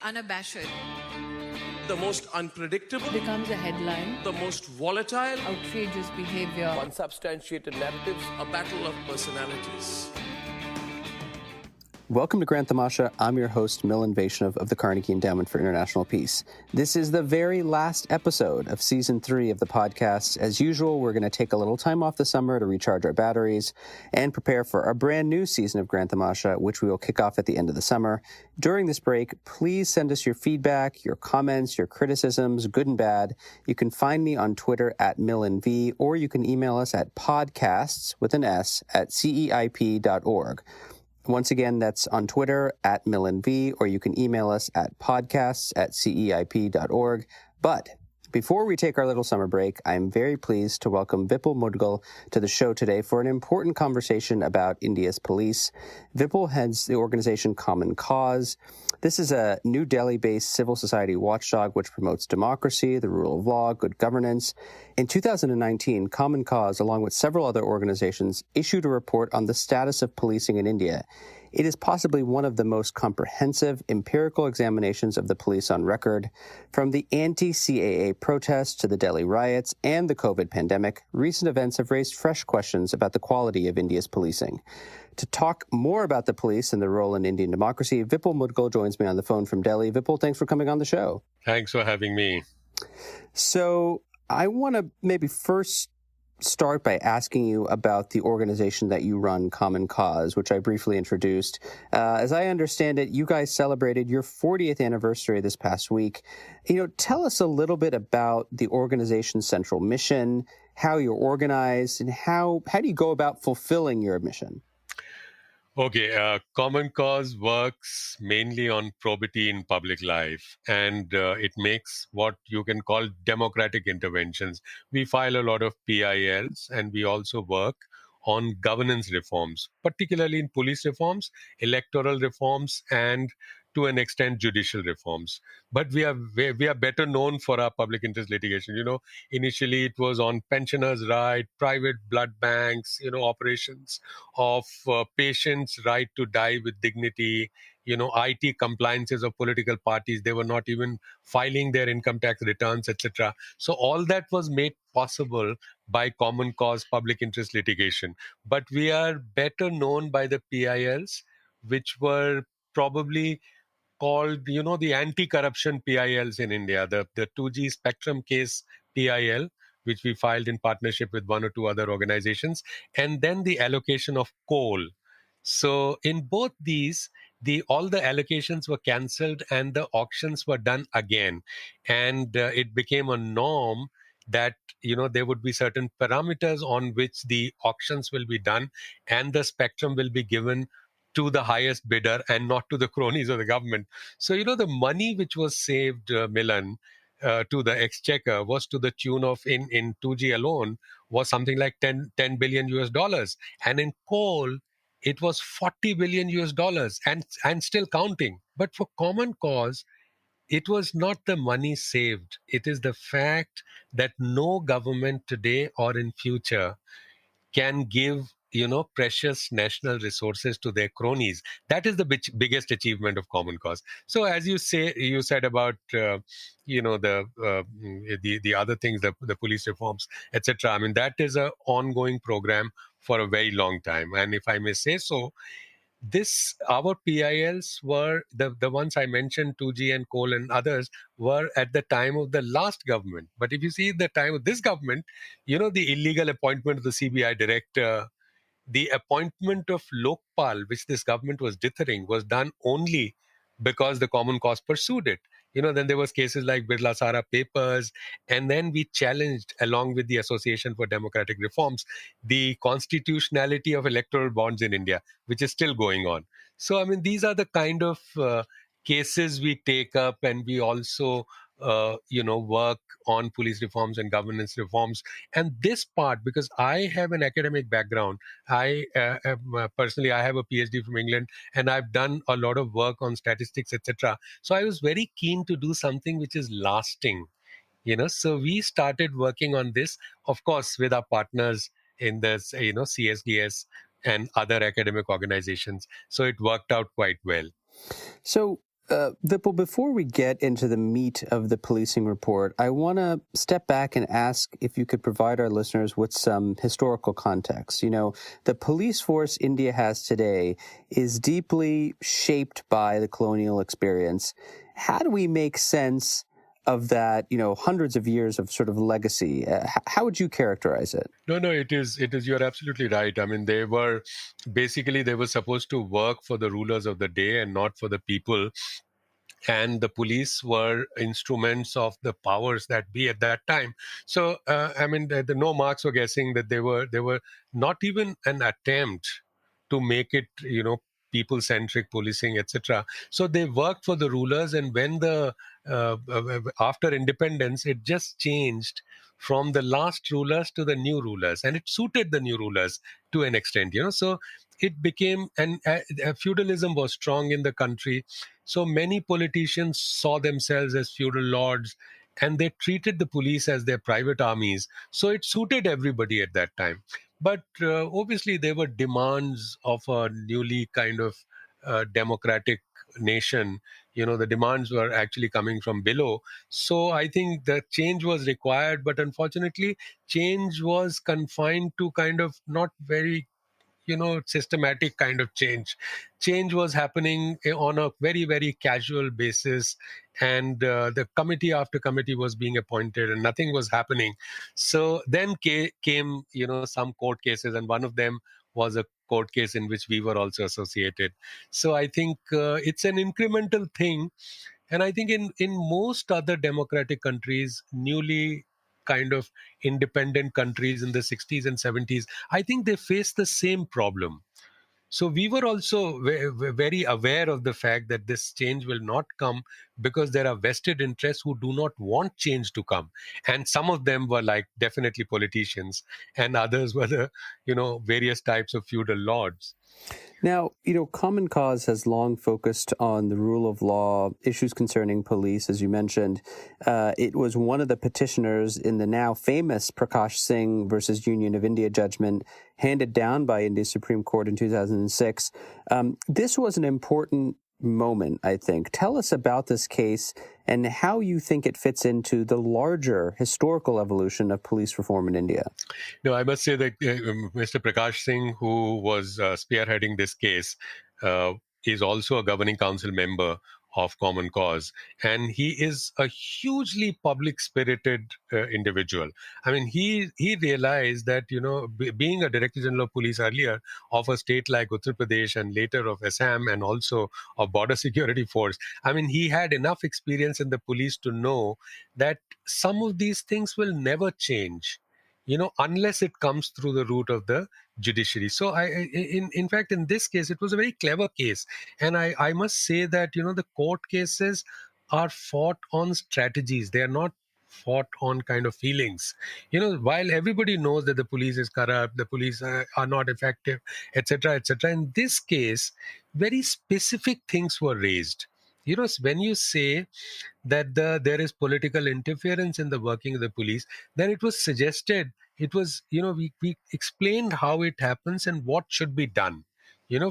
unabashed, the most unpredictable, becomes a headline, the most volatile, outrageous behavior, unsubstantiated narratives, a battle of personalities. Welcome to Grand Tamasha. I'm your host, Milan of the Carnegie Endowment for International Peace. This is the very last episode of Season 3 of the podcast. As usual, we're going to take a little time off the summer to recharge our batteries and prepare for a brand new season of Grand Tamasha, which we will kick off at the end of the summer. During this break, please send us your feedback, your comments, your criticisms, good and bad. You can find me on Twitter at MilanV, or you can email us at podcasts, with an S, at ceip.org. Once again, that's on Twitter at MilanV, or you can email us at podcasts@ceip.org. But before we take our little summer break, I'm very pleased to welcome Vipul Mudgal to the show today for an important conversation about India's police. Vipul heads the organization Common Cause. This is a New Delhi-based civil society watchdog which promotes democracy, the rule of law, good governance. In 2019, Common Cause, along with several other organizations, issued a report on the status of policing in India. It is possibly one of the most comprehensive empirical examinations of the police on record. From the anti-CAA protests to the Delhi riots and the COVID pandemic, recent events have raised fresh questions about the quality of India's policing. To talk more about the police and their role in Indian democracy, Vipul Mudgal joins me on the phone from Delhi. Vipul, thanks for coming on the show. Thanks for having me. So I want to maybe first start by asking you about the organization that you run, Common Cause, which I briefly introduced. As I understand it, you guys celebrated your 40th anniversary this past week. Tell us a little bit about the organization's central mission, how you're organized, and how do you go about fulfilling your mission? Okay, Common Cause works mainly on probity in public life, and it makes what you can call democratic interventions. We file a lot of PILs, and we also work on governance reforms, particularly in police reforms, electoral reforms, and to an extent judicial reforms. But we are better known for our public interest litigation. Initially it was on pensioners' right, private blood banks, operations of patients' right to die with dignity, IT compliances of political parties. They were not even filing their income tax returns, etc. So all that was made possible by Common Cause public interest litigation. But we are better known by the PILs, which were probably called, the anti-corruption PILs in India, the 2G spectrum case PIL, which we filed in partnership with one or two other organizations, and then the allocation of coal. So in both these, all the allocations were cancelled and the auctions were done again. And it became a norm that, there would be certain parameters on which the auctions will be done and the spectrum will be given to the highest bidder and not to the cronies of the government. So, the money which was saved, Milan, to the exchequer was to the tune of, in 2G alone, was something like 10 billion US dollars. And in coal, it was 40 billion US dollars and still counting. But for Common Cause, it was not the money saved. It is the fact that no government today or in future can give precious national resources to their cronies. That is the biggest achievement of Common Cause. So as you said about the other things, the police reforms, etc. I mean, that is an ongoing program for a very long time. And if I may say so, our PILs were the ones I mentioned, 2G and coal and others, were at the time of the last government. But if you see the time of this government, the illegal appointment of the CBI director, the appointment of Lokpal, which this government was dithering, was done only because the Common Cause pursued it. Then there was cases like Birla Sara papers, and then we challenged, along with the Association for Democratic Reforms, the constitutionality of electoral bonds in India, which is still going on. So, I mean, these are the kind of cases we take up, and we also work on police reforms and governance reforms. And this part, because I have an academic background, personally, I have a PhD from England, and I've done a lot of work on statistics, etc. So I was very keen to do something which is lasting, So we started working on this, of course, with our partners in this, CSDS and other academic organizations. So it worked out quite well. So Vipul, before we get into the meat of the policing report, I want to step back and ask if you could provide our listeners with some historical context. You know, the police force India has today is deeply shaped by the colonial experience. How do we make sense of that, you know, hundreds of years of sort of legacy? How would you characterize it? No, it is, you're absolutely right. I mean, they were supposed to work for the rulers of the day and not for the people. And the police were instruments of the powers that be at that time. So, I mean, the no marks were guessing that they were not even an attempt to make it, people-centric policing, etc. So they worked for the rulers, and when after independence, it just changed from the last rulers to the new rulers, and it suited the new rulers to an extent, So it became, and feudalism was strong in the country. So many politicians saw themselves as feudal lords, and they treated the police as their private armies. So it suited everybody at that time. But obviously, there were demands of a newly kind of democratic nation. The demands were actually coming from below. So I think the change was required, but unfortunately, change was confined to kind of not very systematic kind of change was happening on a very, very casual basis, and the committee after committee was being appointed and nothing was happening. So then came some court cases, and one of them was a court case in which we were also associated. So I think it's an incremental thing, and I think in most other democratic countries, newly kind of independent countries in the 60s and 70s, I think they faced the same problem. So we were also very aware of the fact that this change will not come because there are vested interests who do not want change to come. And some of them were like definitely politicians, and others were the, various types of feudal lords. Now, Common Cause has long focused on the rule of law, issues concerning police, as you mentioned. It was one of the petitioners in the now famous Prakash Singh versus Union of India judgment handed down by India's Supreme Court in 2006. This was an important moment, I think. Tell us about this case and how you think it fits into the larger historical evolution of police reform in India. No, I must say that Mr. Prakash Singh, who was spearheading this case, is also a governing council member of Common Cause, and he is a hugely public-spirited individual. I mean, he realized that being a Director General of Police earlier of a state like Uttar Pradesh and later of Assam and also of Border Security Force, I mean, he had enough experience in the police to know that some of these things will never change, unless it comes through the route of the judiciary. So in fact, in this case, it was a very clever case. And I must say that, the court cases are fought on strategies. They are not fought on kind of feelings. While everybody knows that the police is corrupt, the police are not effective, etc., etc. In this case, very specific things were raised. When you say that there is political interference in the working of the police, then it was suggested, it was, we explained how it happens and what should be done.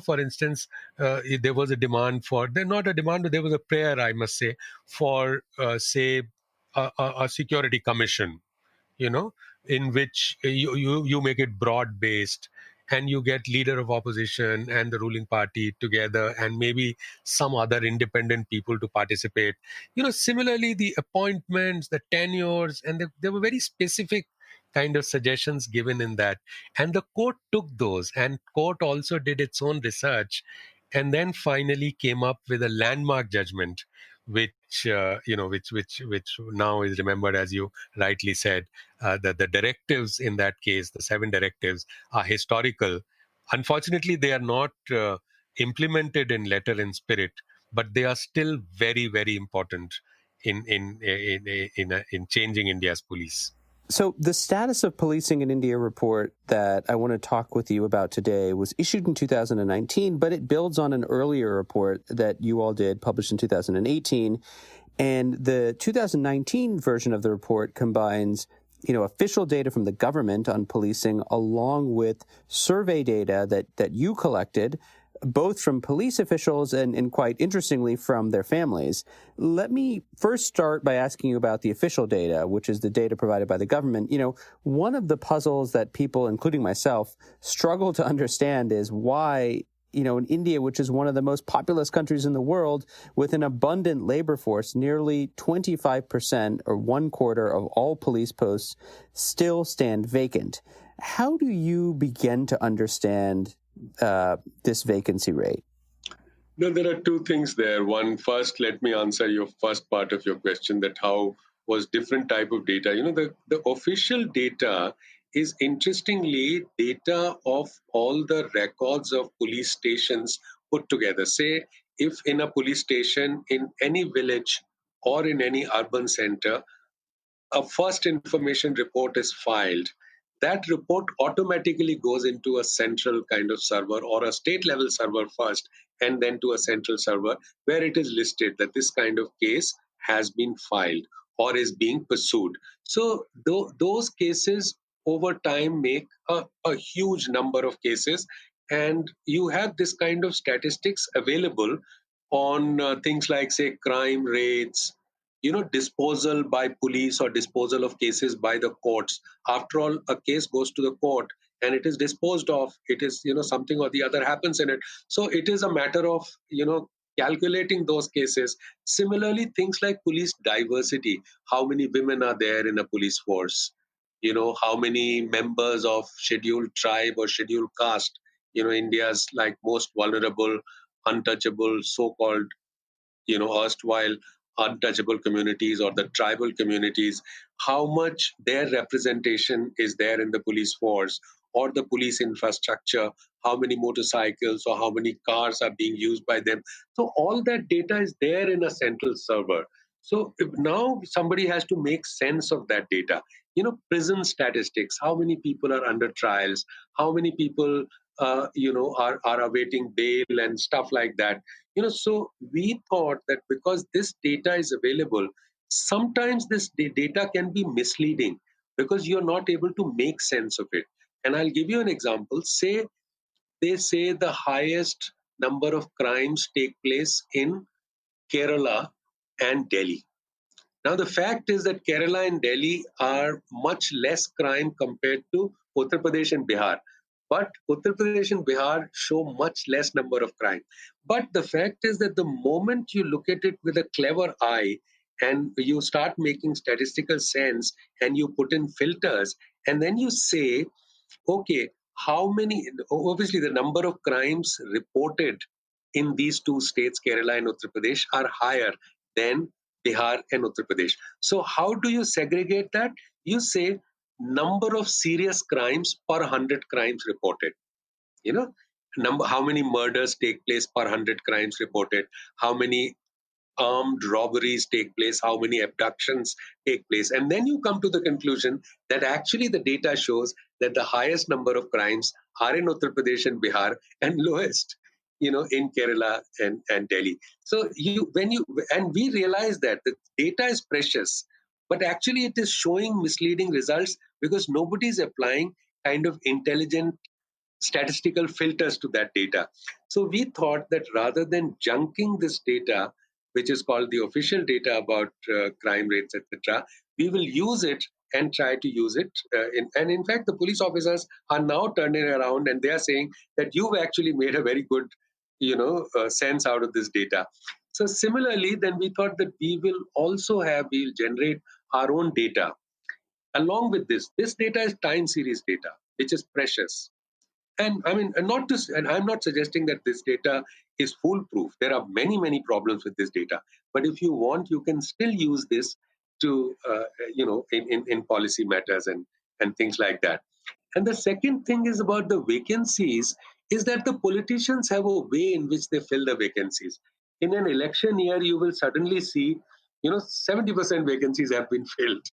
For instance, there was a demand not a demand, but there was a prayer, I must say, for, say, a security commission, in which you make it broad based, and you get leader of opposition and the ruling party together, and maybe some other independent people to participate. Similarly, the appointments, the tenures, and there were very specific kind of suggestions given in that. And the court took those, and court also did its own research, and then finally came up with a landmark judgment, which which now is remembered, as you rightly said, that the directives in that case, the 7 directives, are historical. Unfortunately, they are not implemented in letter and spirit, but they are still very, very important in changing India's police. So the Status of Policing in India report that I want to talk with you about today was issued in 2019, but it builds on an earlier report that you all did, published in 2018. And the 2019 version of the report combines, official data from the government on policing along with survey data that you collected both from police officials and quite interestingly from their families. Let me first start by asking you about the official data, which is the data provided by the government. One of the puzzles that people, including myself, struggle to understand is why, in India, which is one of the most populous countries in the world, with an abundant labor force, nearly 25% or 1/4 of all police posts still stand vacant. How do you begin to understand this vacancy rate? No, there are two things there. One, first, let me answer your first part of your question, that how was different type of data. The official data is interestingly data of all the records of police stations put together. Say, if in a police station in any village or in any urban center, a first information report is filed, that report automatically goes into a central kind of server or a state level server first, and then to a central server where it is listed that this kind of case has been filed or is being pursued. So those cases over time make a huge number of cases, and you have this kind of statistics available on things like, say, crime rates, disposal by police or disposal of cases by the courts. After all, a case goes to the court and it is disposed of. It is, something or the other happens in it. So it is a matter of, calculating those cases. Similarly, things like police diversity, how many women are there in a police force, how many members of scheduled tribe or scheduled caste, India's like most vulnerable, untouchable, so-called erstwhile untouchable communities or the tribal communities, how much their representation is there in the police force or the police infrastructure, how many motorcycles or how many cars are being used by them. So all that data is there in a central server. So if now somebody has to make sense of that data. Prison statistics, how many people are under trials, how many people are awaiting bail and stuff like that. So we thought that because this data is available, sometimes this data can be misleading because you're not able to make sense of it. And I'll give you an example. Say they say the highest number of crimes take place in Kerala and Delhi. Now, the fact is that Kerala and Delhi are much less crime compared to Uttar Pradesh and Bihar. But Uttar Pradesh and Bihar show much less number of crime. But the fact is that the moment you look at it with a clever eye and you start making statistical sense and you put in filters and then you say, okay, how many, obviously the number of crimes reported in these two states, Kerala and Uttar Pradesh, are higher than Bihar and Uttar Pradesh. So how do you segregate that? You say number of serious crimes per 100 crimes reported. How many murders take place per 100 crimes reported, how many armed robberies take place, how many abductions take place. And then you come to the conclusion that actually the data shows that the highest number of crimes are in Uttar Pradesh and Bihar and lowest, in Kerala and Delhi. So and we realize that the data is precious, but actually it is showing misleading results because nobody is applying kind of intelligent statistical filters to that data. So we thought that rather than junking this data, which is called the official data about crime rates, etc., we will use it and try to use it. And in fact, the police officers are now turning around and they are saying that you've actually made a very good, sense out of this data. So similarly, then we thought that we'll generate our own data. Along with this data is time series data, which is precious. And I mean, and I'm not suggesting that this data is foolproof. There are many problems with this data. But if you want, you can still use this to, in policy matters and things like that. And the second thing is about the vacancies, is that the politicians have a way in which they fill the vacancies. In an election year, you will suddenly see, 70% vacancies have been filled,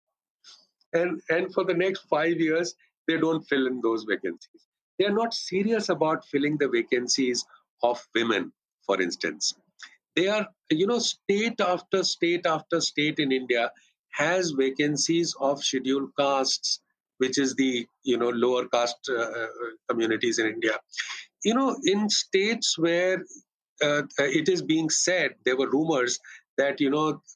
and for the next 5 years they don't fill in those vacancies. They are not serious about filling the vacancies of women, for instance. They are, state after state after state in India has vacancies of scheduled castes, which is the, lower caste communities in India. in states where it is being said, there were rumors that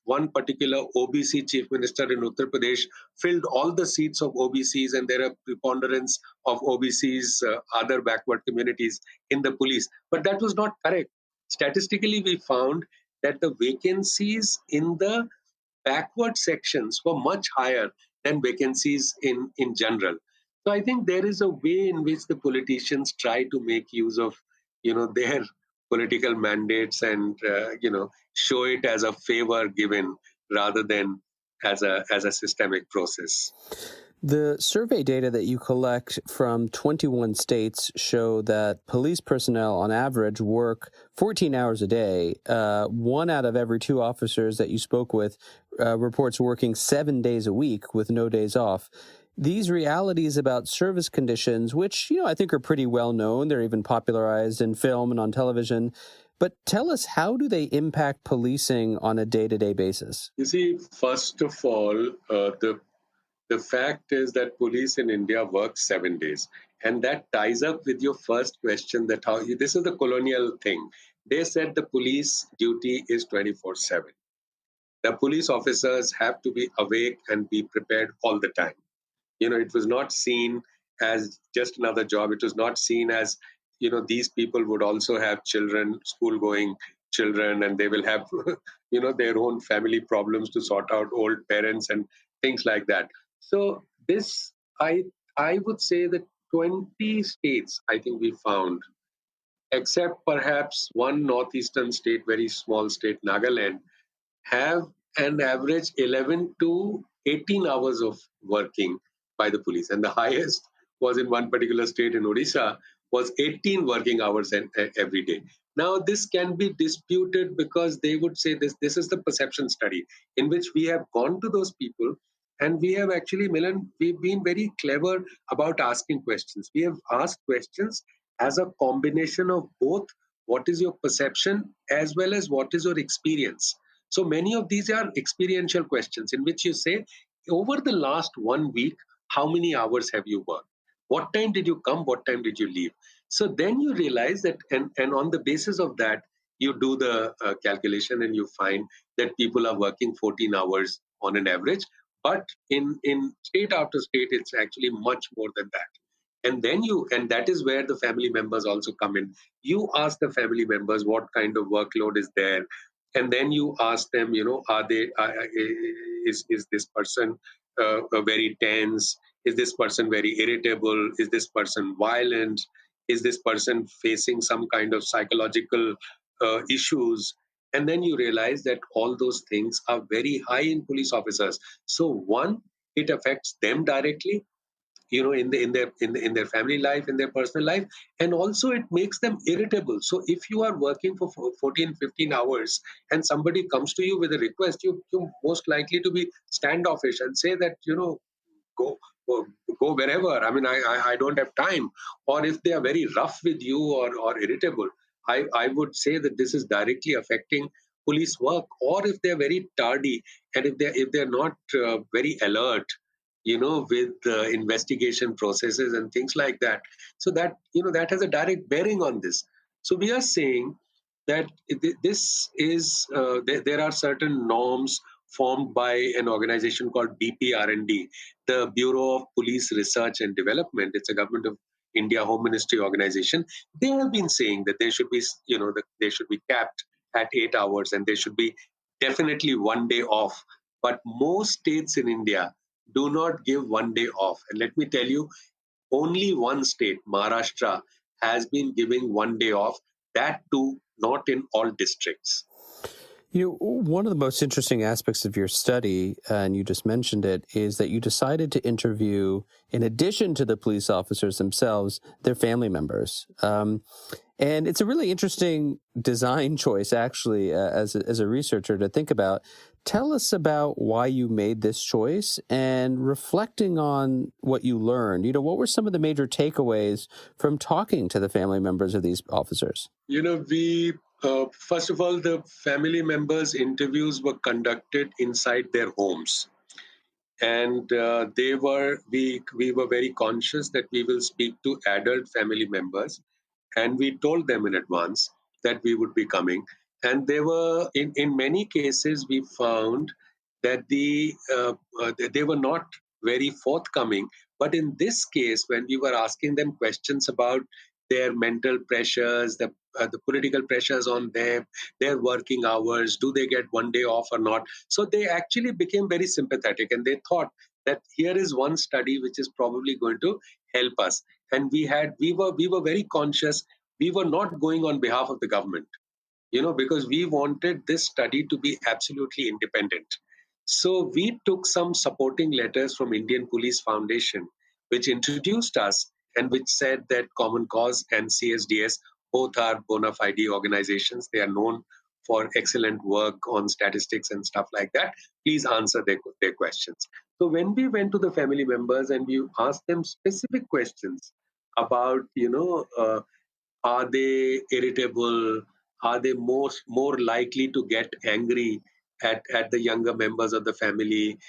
one particular OBC chief minister in Uttar Pradesh filled all the seats of OBCs, and there are preponderance of OBCs, other backward communities, in the police. But that was not correct. Statistically, we found that the vacancies in the backward sections were much higher than vacancies in general. So I think there is a way in which the politicians try to make use of their political mandates and show it as a favor given rather than as a systemic process. The survey data that you collect from 21 states show that police personnel on average work 14 hours a day. One out of every two officers that you spoke with reports working 7 days a week with no days off. These realities about service conditions, which, I think are pretty well known, they're even popularized in film and on television. But tell us, how do they impact policing on a day-to-day basis? You see, first of all, the fact is that police in India work 7 days. And that ties up with your first question that this is the colonial thing. They said the police duty is 24/7. The police officers have to be awake and be prepared all the time. It was not seen as just another job. It was not seen as these people would also have children, school going children, and they will have their own family problems to sort out, old parents and things like that. So this, I would say that 20 states, I think we found, except perhaps one northeastern state, very small state, Nagaland, have an average 11 to 18 hours of working by the police. And the highest was in one particular state in Odisha, was 18 working hours every day. Now, this can be disputed because they would say this is the perception study in which we have gone to those people, and we have actually, Milan, we've been very clever about asking questions. We have asked questions as a combination of both what is your perception as well as what is your experience. So many of these are experiential questions in which you say, over the last 1 week, how many hours have you worked? What time did you come? What time did you leave? So then you realize that, and on the basis of that, you do the calculation and you find that people are working 14 hours on an average. But in state after state, it's actually much more than that. And that is where the family members also come in. You ask the family members what kind of workload is there, and then you ask them, are they is this person very tense, is this person very irritable, is this person violent, is this person facing some kind of psychological issues. And then you realize that all those things are very high in police officers. So one, it affects them directly, in their family life, in their personal life, and also it makes them irritable. So if you are working for 14-15 hours and somebody comes to you with a request, you're most likely to be standoffish and say that, go go go wherever. I mean, I don't have time. Or if they are very rough with you or irritable, I would say that this is directly affecting police work. Or if they're very tardy, and if they're not very alert, with investigation processes and things like that. So that has a direct bearing on this. So we are saying that this is there are certain norms formed by an organization called BPRND, the Bureau of Police Research and Development. It's a government of India Home Ministry organization. They have been saying that they should be, that they should be capped at 8 hours, and there should be definitely one day off. But most states in India do not give one day off. And let me tell you, only one state, Maharashtra, has been giving one day off, that too not in all districts. One of the most interesting aspects of your study, and you just mentioned it, is that you decided to interview, in addition to the police officers themselves, their family members. And it's a really interesting design choice, actually, as a researcher to think about. Tell us about why you made this choice, and reflecting on what you learned. What were some of the major takeaways from talking to the family members of these officers? First of all, the family members' interviews were conducted inside their homes. And we were very conscious that we will speak to adult family members. and we told them in advance that we would be coming. And they were in many cases we found that they were not very forthcoming. But in this case, when we were asking them questions about their mental pressures, the political pressures on them, their working hours, do they get one day off or not? So they actually became very sympathetic, and they thought that here is one study which is probably going to help us. And we were very conscious. We were not going on behalf of the government, because we wanted this study to be absolutely independent. So we took some supporting letters from Indian Police Foundation, which introduced us and which said that Common Cause and CSDS both are bona fide organizations. They are known for excellent work on statistics and stuff like that. Please answer their questions. So when we went to the family members and we asked them specific questions about, are they irritable? Are they more likely to get angry at the younger members of the family?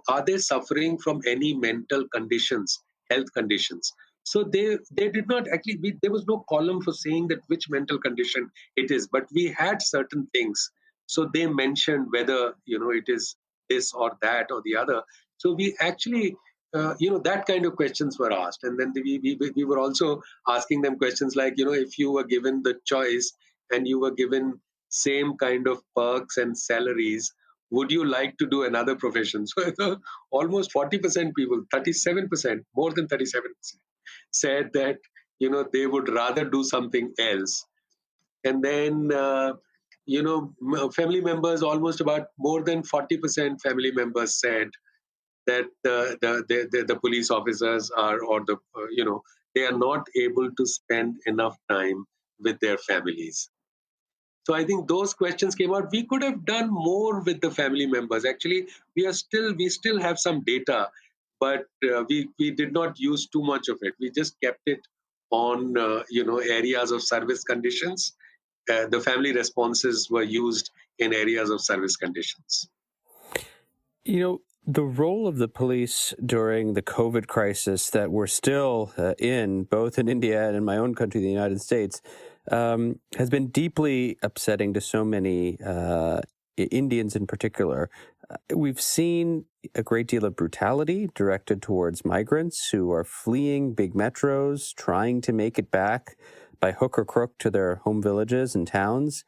Are they suffering from any mental conditions, health conditions? So they did not actually. There was no column for saying that which mental condition it is, but we had certain things. So they mentioned whether it is this or that or the other. So we actually that kind of questions were asked, and then we were also asking them questions like, if you were given the choice and you were given same kind of perks and salaries, would you like to do another profession? So almost 40% people, 37%, more than 37%, said that they would rather do something else. And then family members, almost about more than 40% family members said that the police officers are, or they are not able to spend enough time with their families. So I think those questions came out. We could have done more with the family members. Actually, we still have some data, but we did not use too much of it. We just kept it on areas of service conditions. The family responses were used in areas of service conditions. The role of the police during the COVID crisis that we're still in, both in India and in my own country, the United States, has been deeply upsetting to so many Indians in particular. We've seen a great deal of brutality directed towards migrants who are fleeing big metros, trying to make it back by hook or crook to their home villages and towns.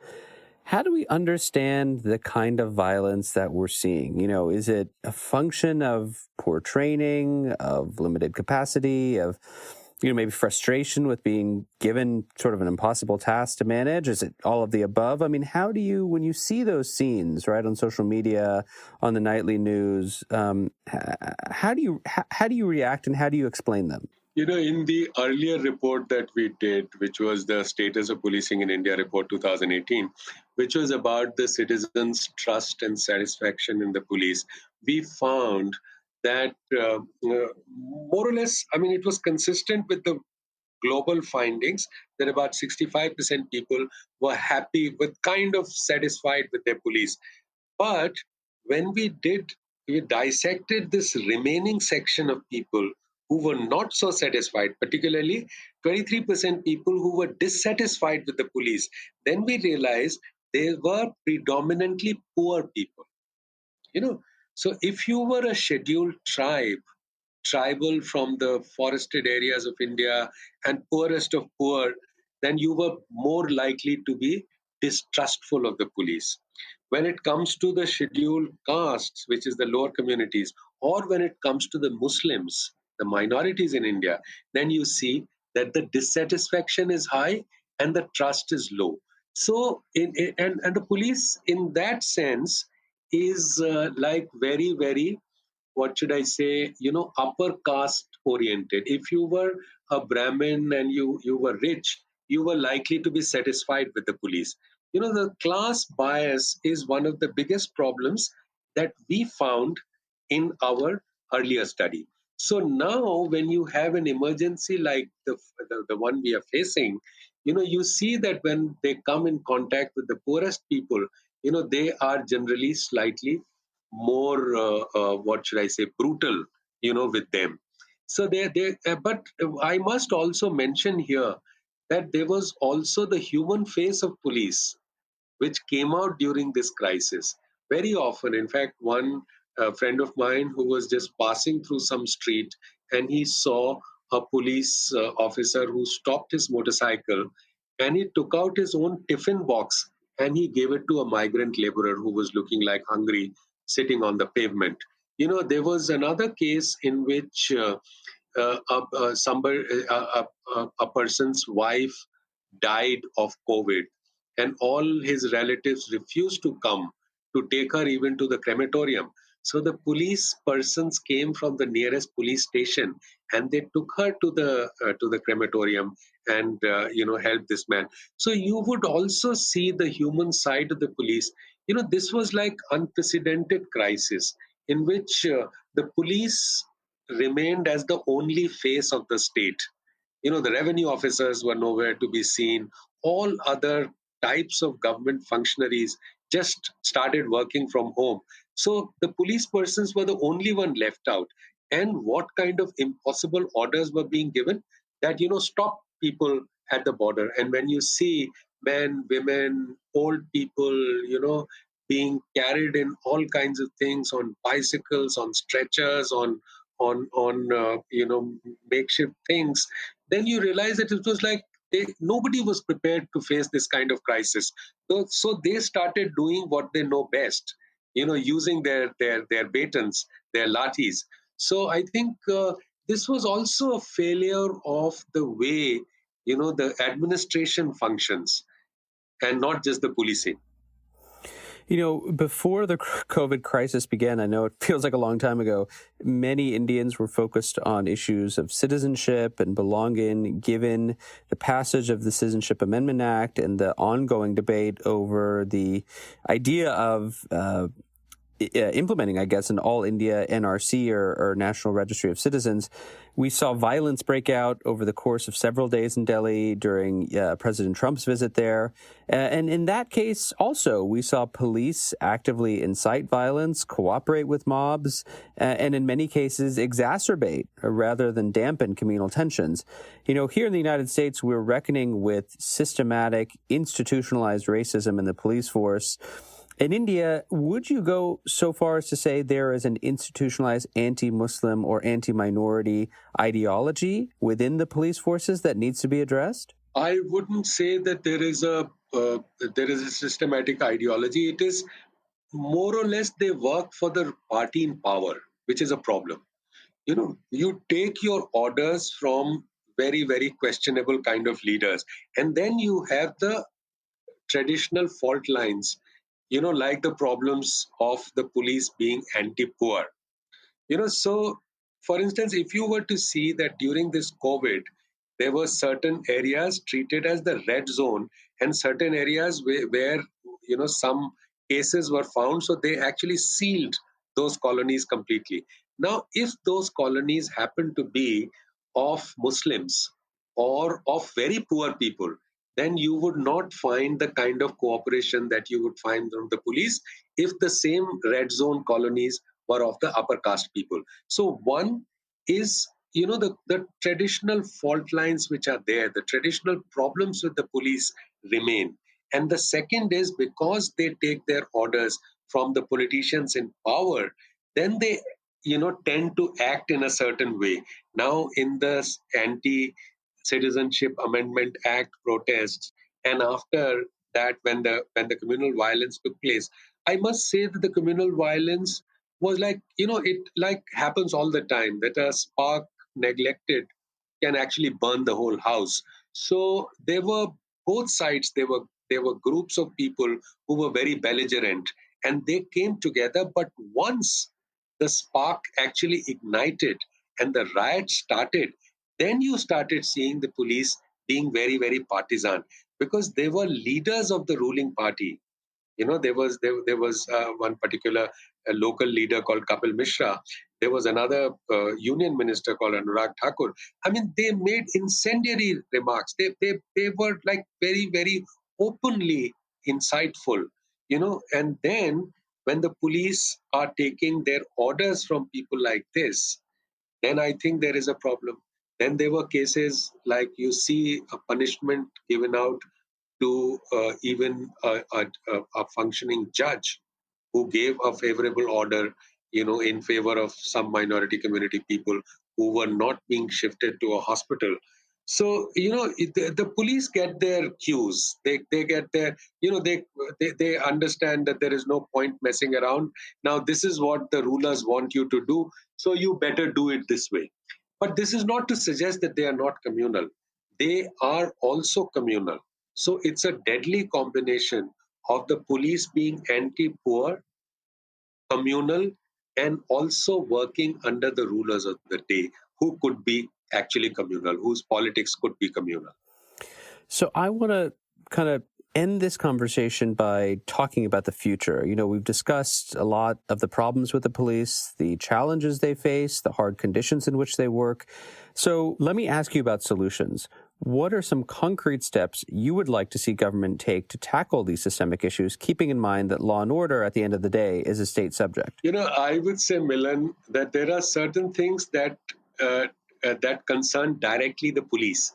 How do we understand the kind of violence that we're seeing? Is it a function of poor training, of limited capacity, of maybe frustration with being given sort of an impossible task to manage? Is it all of the above? I mean, how do you, when you see those scenes, right, on social media, on the nightly news, how do you react and how do you explain them? In the earlier report that we did, which was the Status of Policing in India report 2018, which was about the citizens' trust and satisfaction in the police, we found that more or less, I mean, it was consistent with the global findings that about 65% people were happy with, kind of satisfied with their police. But when we dissected this remaining section of people who were not so satisfied, particularly 23% people who were dissatisfied with the police, then we realized they were predominantly poor people. So if you were a scheduled tribal from the forested areas of India and poorest of poor, then you were more likely to be distrustful of the police. When it comes to the scheduled castes, which is the lower communities, or when it comes to the Muslims, the minorities in India, then you see that the dissatisfaction is high and the trust is low. So, and the police, in that sense, is like very, very, what should I say, upper caste oriented. If you were a Brahmin and you were rich, you were likely to be satisfied with the police. The class bias is one of the biggest problems that we found in our earlier study. So now, when you have an emergency like the one we are facing, you see that when they come in contact with the poorest people, they are generally slightly more, what should I say, brutal, with them. So but I must also mention here that there was also the human face of police which came out during this crisis. Very often, in fact, one friend of mine who was just passing through some street and he saw a police officer who stopped his motorcycle and he took out his own tiffin box and he gave it to a migrant laborer who was looking like hungry sitting on the pavement. There was another case in which a person's wife died of COVID, and all his relatives refused to come to take her even to the crematorium. So the police persons came from the nearest police station, and they took her to the crematorium and helped this man. So you would also see the human side of the police. This was like unprecedented crisis in which the police remained as the only face of the state. The revenue officers were nowhere to be seen. All other types of government functionaries just started working from home. So the police persons were the only one left out. And what kind of impossible orders were being given? That, stop people at the border. And when you see men, women, old people, being carried in all kinds of things on bicycles, on stretchers, on makeshift things, then you realize that it was like nobody was prepared to face this kind of crisis. So they started doing what they know best, using their batons, their lathis. So I think this was also a failure of the way the administration functions, and not just the policing. Before the COVID crisis began, I know it feels like a long time ago, many Indians were focused on issues of citizenship and belonging, given the passage of the Citizenship Amendment Act and the ongoing debate over the idea of implementing, I guess, an all India NRC or National Registry of Citizens. We saw violence break out over the course of several days in Delhi during President Trump's visit there. And in that case, also, we saw police actively incite violence, cooperate with mobs, and in many cases exacerbate rather than dampen communal tensions. Here in the United States, we're reckoning with systematic, institutionalized racism in the police force. In India, would you go so far as to say there is an institutionalized anti-Muslim or anti-minority ideology within the police forces that needs to be addressed? I wouldn't say that there is a systematic ideology. It is more or less they work for the party in power, which is a problem. You take your orders from very, very questionable kind of leaders, and then you have the traditional fault lines, like the problems of the police being anti-poor. So for instance, if you were to see that during this COVID, there were certain areas treated as the red zone and certain areas where some cases were found, so they actually sealed those colonies completely. Now if those colonies happen to be of Muslims or of very poor people, then you would not find the kind of cooperation that you would find from the police if the same red zone colonies were of the upper caste people. So one is, the traditional fault lines which are there, the traditional problems with the police remain. And the second is because they take their orders from the politicians in power, then they tend to act in a certain way. Now in the anti-Citizenship Amendment Act protests, and after that, when the communal violence took place, I must say that the communal violence was like, it like happens all the time, that a spark neglected can actually burn the whole house. So there were both sides. There were groups of people who were very belligerent, and they came together. But once the spark actually ignited and the riot started, then you started seeing the police being very, very partisan, because they were leaders of the ruling party. There was one particular local leader called Kapil Mishra. There was another union minister called Anurag Thakur. I mean, they made incendiary remarks. They were like very, very openly insightful. And then when the police are taking their orders from people like this, then I think there is a problem. Then there were cases like you see a punishment given out to even a functioning judge who gave a favorable order, in favor of some minority community people who were not being shifted to a hospital. So the police get their cues. They get their, they understand that there is no point messing around. Now this is what the rulers want you to do, so you better do it this way. But this is not to suggest that they are not communal. They are also communal. So it's a deadly combination of the police being anti-poor, communal, and also working under the rulers of the day who could be actually communal, whose politics could be communal. So I want to kind of end this conversation by talking about the future. We've discussed a lot of the problems with the police, the challenges they face, the hard conditions in which they work. So let me ask you about solutions. What are some concrete steps you would like to see government take to tackle these systemic issues, keeping in mind that law and order at the end of the day is a state subject? I would say, Milan, that there are certain things that concern directly the police.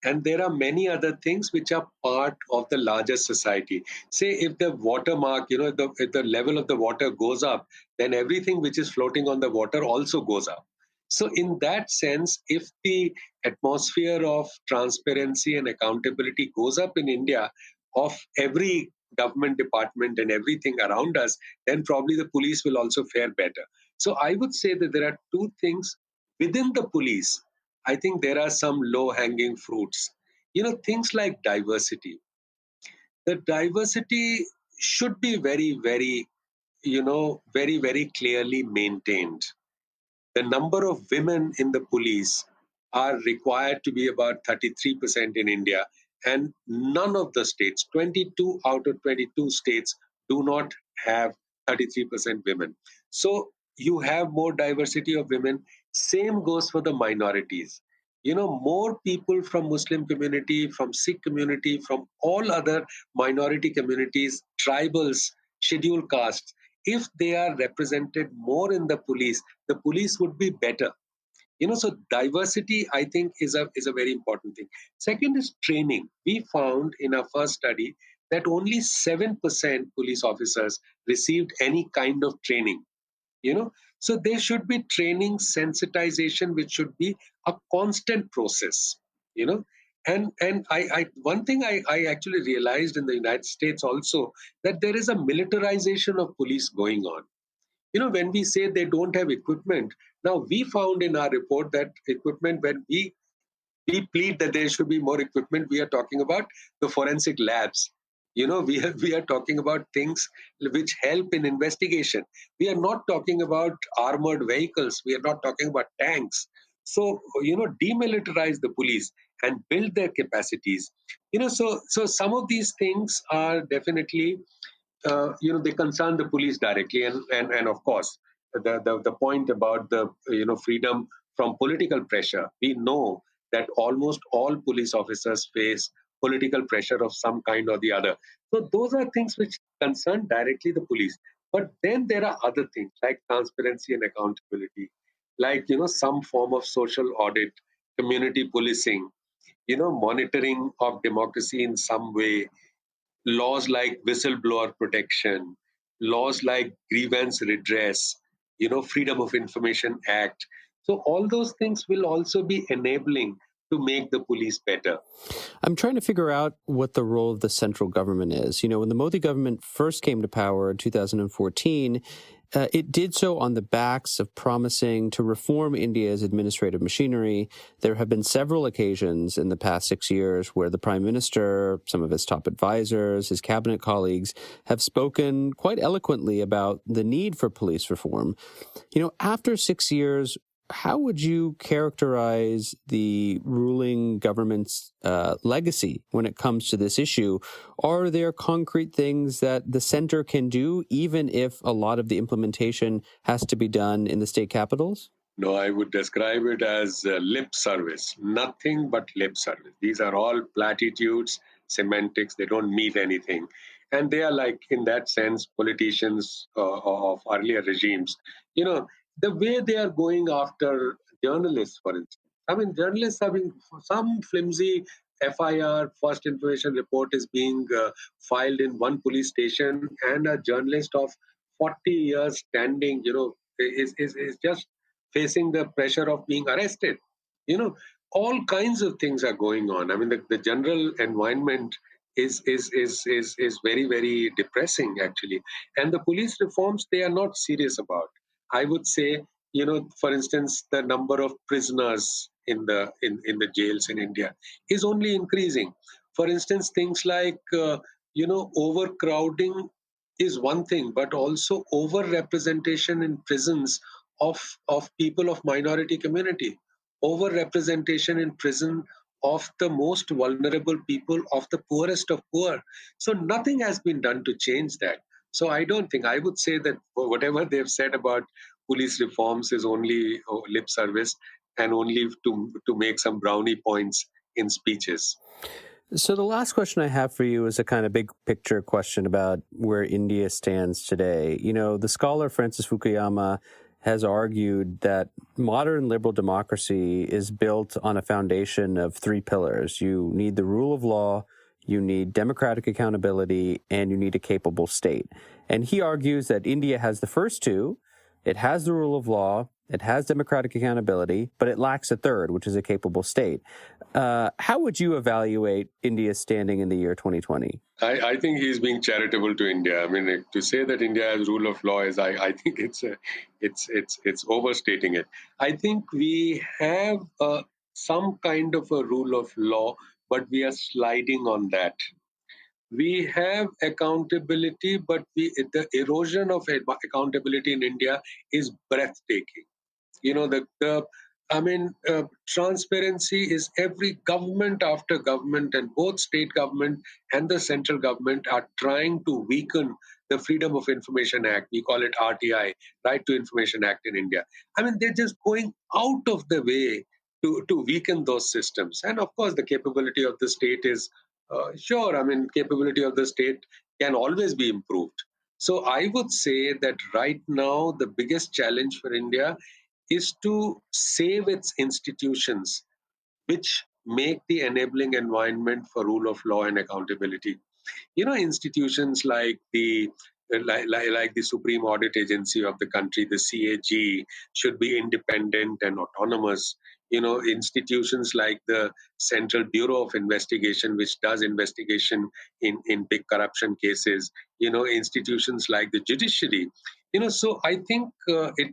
And there are many other things which are part of the larger society. Say if the watermark, if the level of the water goes up, then everything which is floating on the water also goes up. So in that sense, if the atmosphere of transparency and accountability goes up in India, of every government department and everything around us, then probably the police will also fare better. So I would say that there are two things within the police. I think there are some low hanging fruits. Things like diversity. The diversity should be very, very, very, very clearly maintained. The number of women in the police are required to be about 33% in India, and none of the states, 22 out of 22 states, do not have 33% women. So you have more diversity of women. Same goes for the minorities. More people from Muslim community, from Sikh community, from all other minority communities, tribals, scheduled castes, if they are represented more in the police would be better. So diversity, I think, is a very important thing. Second is training. We found in our first study that only 7% police officers received any kind of training. So there should be training, sensitization, which should be a constant process. you know and I one thing I actually realized in the United States also, that there is a militarization of police going on. When we say they don't have equipment, now we found in our report that equipment, when we plead that there should be more equipment, we are talking about the forensic labs. We are talking about things which help in investigation. We are not talking about armored vehicles. We are not talking about tanks. So, demilitarize the police and build their capacities. So some of these things are definitely, they concern the police directly, and of course, the point about the freedom from political pressure. We know that almost all police officers face political pressure of some kind or the other. So those are things which concern directly the police. But then there are other things like transparency and accountability, like some form of social audit, community policing, monitoring of democracy in some way, laws like whistleblower protection, laws like grievance redress, Freedom of Information Act. So all those things will also be enabling to make the police better. I'm trying to figure out what the role of the central government is. When the Modi government first came to power in 2014, it did so on the backs of promising to reform India's administrative machinery. There have been several occasions in the past 6 years where the Prime Minister, some of his top advisors, his cabinet colleagues have spoken quite eloquently about the need for police reform. After 6 years, how would you characterize the ruling government's legacy when it comes to this issue? Are there concrete things that the center can do, even if a lot of the implementation has to be done in the state capitals? No, I would describe it as lip service, nothing but lip service. These are all platitudes, semantics, they don't mean anything. And they are, like, in that sense, politicians of earlier regimes. The way they are going after journalists, for instance. I mean, journalists are being, some flimsy FIR, first information report, is being filed in one police station, and a journalist of 40 years standing, is just facing the pressure of being arrested. You know, all kinds of things are going on. I mean, the general environment is very, very depressing, actually. And the police reforms, they are not serious about. I would say, for instance, the number of prisoners in the jails in India is only increasing. For instance, things like overcrowding is one thing, but also overrepresentation in prisons of people of minority community, overrepresentation in prison of the most vulnerable people, of the poorest of poor. So nothing has been done to change that. So I don't think, I would say that whatever they've said about police reforms is only lip service, and only to make some brownie points in speeches. So the last question I have for you is a kind of big picture question about where India stands today. The scholar Francis Fukuyama has argued that modern liberal democracy is built on a foundation of three pillars. You need the rule of law, you need democratic accountability, and you need a capable state. And he argues that India has the first two. It has the rule of law, it has democratic accountability, but it lacks a third, which is a capable state. How would you evaluate India's standing in the year 2020? I think he's being charitable to India. I mean, to say that India has rule of law is, I think it's overstating it. I think we have some kind of a rule of law, but we are sliding on that. We have accountability, but the erosion of accountability in India is breathtaking. The I mean, transparency is every government after government, and both state government and the central government are trying to weaken the Freedom of Information Act. We call it RTI, Right to Information Act in India. I mean, they're just going out of the way to weaken those systems. And of course, the capability of the state is sure. I mean, capability of the state can always be improved. So I would say that right now, the biggest challenge for India is to save its institutions, which make the enabling environment for rule of law and accountability. Institutions like the Supreme Audit Agency of the country, the CAG, should be independent and autonomous. Institutions like the Central Bureau of Investigation, which does investigation in big corruption cases. Institutions like the judiciary. So I think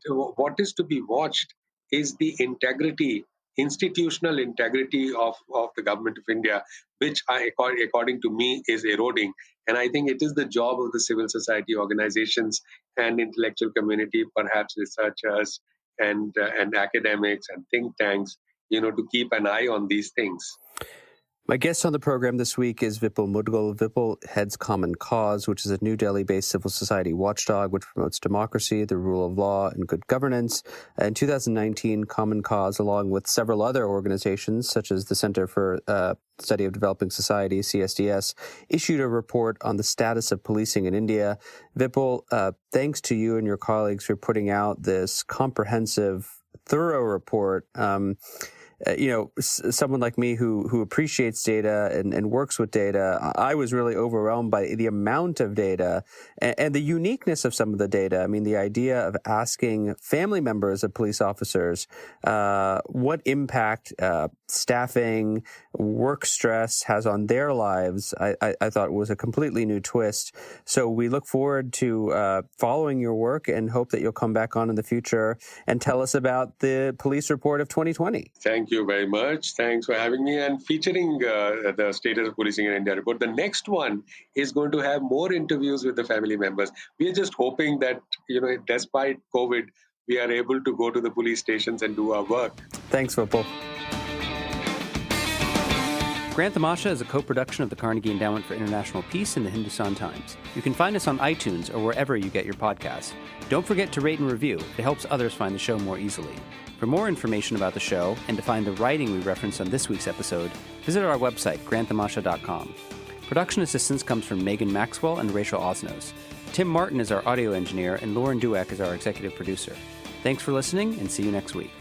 what is to be watched is the integrity, institutional integrity of the government of India, which according to me is eroding. And I think it is the job of the civil society organizations and intellectual community, perhaps researchers and academics and think tanks, to keep an eye on these things. My guest on the program this week is Vipul Mudgal. Vipul heads Common Cause, which is a New Delhi-based civil society watchdog which promotes democracy, the rule of law, and good governance. In 2019, Common Cause, along with several other organizations, such as the Center for Study of Developing Society, CSDS, issued a report on the status of policing in India. Vipul, thanks to you and your colleagues for putting out this comprehensive, thorough report. Someone like me who appreciates data and works with data, I was really overwhelmed by the amount of data and the uniqueness of some of the data. I mean, the idea of asking family members of police officers what impact staffing, work stress has on their lives, I thought was a completely new twist. So we look forward to following your work and hope that you'll come back on in the future and tell us about the police report of 2020. Thank you very much. Thanks for having me and featuring the Status of Policing in India report. The next one is going to have more interviews with the family members. We are just hoping that, despite COVID, we are able to go to the police stations and do our work. Thanks, Vipul. Grant Tamasha is a co-production of the Carnegie Endowment for International Peace and the Hindustan Times. You can find us on iTunes or wherever you get your podcasts. Don't forget to rate and review. It helps others find the show more easily. For more information about the show and to find the writing we referenced on this week's episode, visit our website, granttamasha.com. Production assistance comes from Megan Maxwell and Rachel Osnos. Tim Martin is our audio engineer, and Lauren Dueck is our executive producer. Thanks for listening, and see you next week.